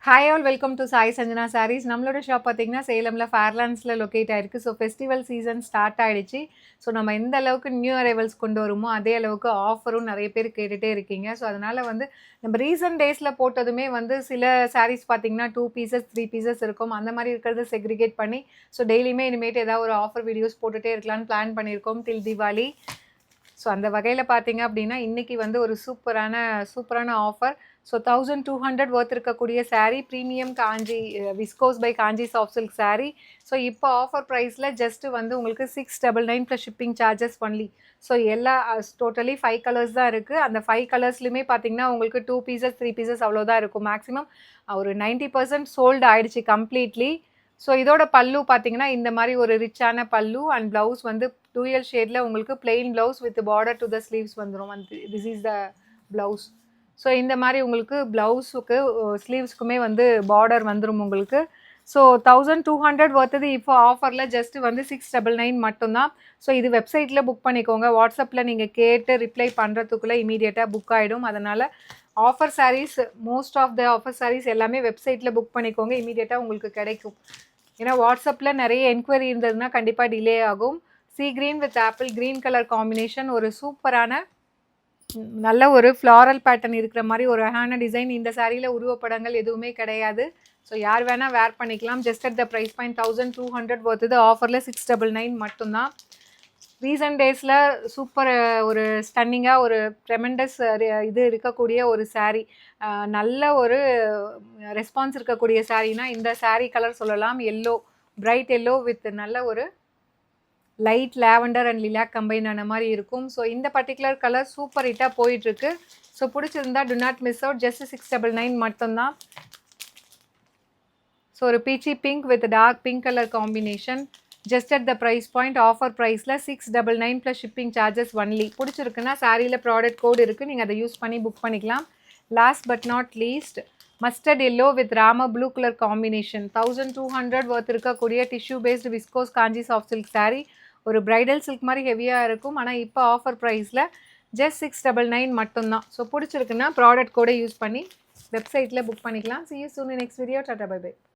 Hi all welcome to Sai Sanjana Sarees. நம்மளோட shop பார்த்தீங்கன்னா சேலமில் ஃபேர்லாண்ட்ஸில் லொக்கேட் ஆயிருக்கு. ஸோ ஃபெஸ்டிவல் சீசன் ஸ்டார்ட் ஆகிடுச்சு. ஸோ நம்ம எந்த அளவுக்கு நியூ அரைவல்ஸ் கொண்டு வருமோ அதே அளவுக்கு ஆஃபரும் நிறைய பேர் கேட்டுகிட்டே இருக்கீங்க. ஸோ அதனால் நம்ம ரீசன்ட் டேஸில் போட்டதுமே சில சாரீஸ் பார்த்தீங்கன்னா 2 பீசஸ் 3 பீசஸ் இருக்கும். அந்த மாதிரி இருக்கிறத செக்ரிகேட் பண்ணி ஸோ டெய்லியுமே இனிமேட்டு ஏதாவது ஒரு ஆஃபர் வீடியோஸ் போட்டுகிட்டே இருக்கலாம்னு பிளான் பண்ணியிருக்கோம் டில் தீபாவளி. ஸோ அந்த வகையில் பார்த்தீங்க அப்படின்னா இன்றைக்கி ஒரு சூப்பரான ஆஃபர். ஸோ 1200 ஒர்த் இருக்கக்கூடிய saree premium Kanchi viscose by Kanchi soft silk saree. So இப்போ ஆஃபர் ப்ரைஸில் ஜஸ்ட்டு உங்களுக்கு 699 plus shipping charges only. So எல்லா டோட்டலி 5 கலர்ஸ் தான் இருக்குது. அந்த 5 கலர்ஸ்லையுமே பார்த்தீங்கன்னா உங்களுக்கு 2 பீசஸ் 3 பீசஸ் அவ்வளோதான் இருக்கும். மேக்ஸிமம் ஒரு 90% சோல்டு ஆகிடுச்சு கம்ப்ளீட்லி. ஸோ இதோட பல்லு பார்த்தீங்கன்னா இந்த மாதிரி ஒரு ரிச்சான பல்லு அண்ட் ப்ளவுஸ் டூயல் ஷேடில் உங்களுக்கு plain blouse with border to the sleeves வந்துடும். This is the blouse. So இந்த மாதிரி உங்களுக்கு ப்ளவுஸுக்கு ஸ்லீவ்ஸ்க்குமே பார்டர் வந்துடும் உங்களுக்கு. ஸோ 1200 ஒர்த்தது இப்போ ஆஃபரில் ஜஸ்ட்டு 699 மட்டும்தான். ஸோ இது வெப்சைட்டில் புக் பண்ணிக்கோங்க. வாட்ஸ்அப்பில் நீங்கள் கேட்டு ரிப்ளை பண்ணுறதுக்குள்ளே இமீடியட்டாக புக் ஆகிடும். அதனால் offer sarees most of the offer sarees எல்லாமே வெப்சைட்டில் புக் பண்ணிக்கோங்க. இமீடியட்டாக உங்களுக்கு கிடைக்கும். ஏன்னா வாட்ஸ்அப்பில் நிறைய என்கொயரி இருந்ததுன்னா கண்டிப்பாக டிலே ஆகும். Sea green with apple green colour combination, ஒரு சூப்பரான நல்ல ஒரு ஃப்ளாரல் பேட்டர்ன் இருக்கிற மாதிரி ஒரு அழகான டிசைன். இந்த சாரியில் உருவப்படங்கள் எதுவுமே கிடையாது. ஸோ யார் வேணால் வேர் பண்ணிக்கலாம். Just at the price point 1200 ஒர்த்துது. ஆஃபரில் 699 மட்டும்தான். ரீசன்ட் டேஸில் சூப்பர் ஒரு ஸ்டன்னிங்காக ஒரு ட்ரெமெண்டஸ் இது இருக்கக்கூடிய ஒரு சாரீ, நல்ல ஒரு ரெஸ்பான்ஸ் இருக்கக்கூடிய சாரீனா இந்த சாரீ கலர் சொல்லலாம். எல்லோ, பிரைட் எல்லோ வித் நல்ல ஒரு light lavender and lilac combine ஆன மாதிரி இருக்கும். ஸோ இந்த பர்டிகுலர் கலர் சூப்பர் ஹிட்டாக போயிட்டுருக்கு. ஸோ பிடிச்சிருந்தா do not miss out. Just 699 மட்டும்தான். ஸோ ஒரு peachy pink with dark pink colour combination. Just at the price point offer ப்ரைஸில் 699 ப்ளஸ் ஷிப்பிங் சார்ஜஸ் ஒன்லி. பிடிச்சிருக்குன்னா சாரியில் ப்ராடக்ட் கோட் இருக்குது, நீங்கள் அதை யூஸ் பண்ணி புக் பண்ணிக்கலாம். Last but not least mustard yellow with Rama blue colour combination. 1200 worth இருக்கக்கூடிய tissue based viscose காஞ்சி soft silk sari. ஒரு பிரைடல் சில்க் மாதிரி ஹெவியாக இருக்கும். ஆனால் இப்போ ஆஃபர் ப்ரைஸில் ஜஸ்ட் 699 மட்டும்தான். ஸோ பிடிச்சிருக்குன்னா ப்ராடக்ட் கோடை யூஸ் பண்ணி வெப்சைட்டில் புக் பண்ணிக்கலாம். See you soon in next video. Tata bye bye.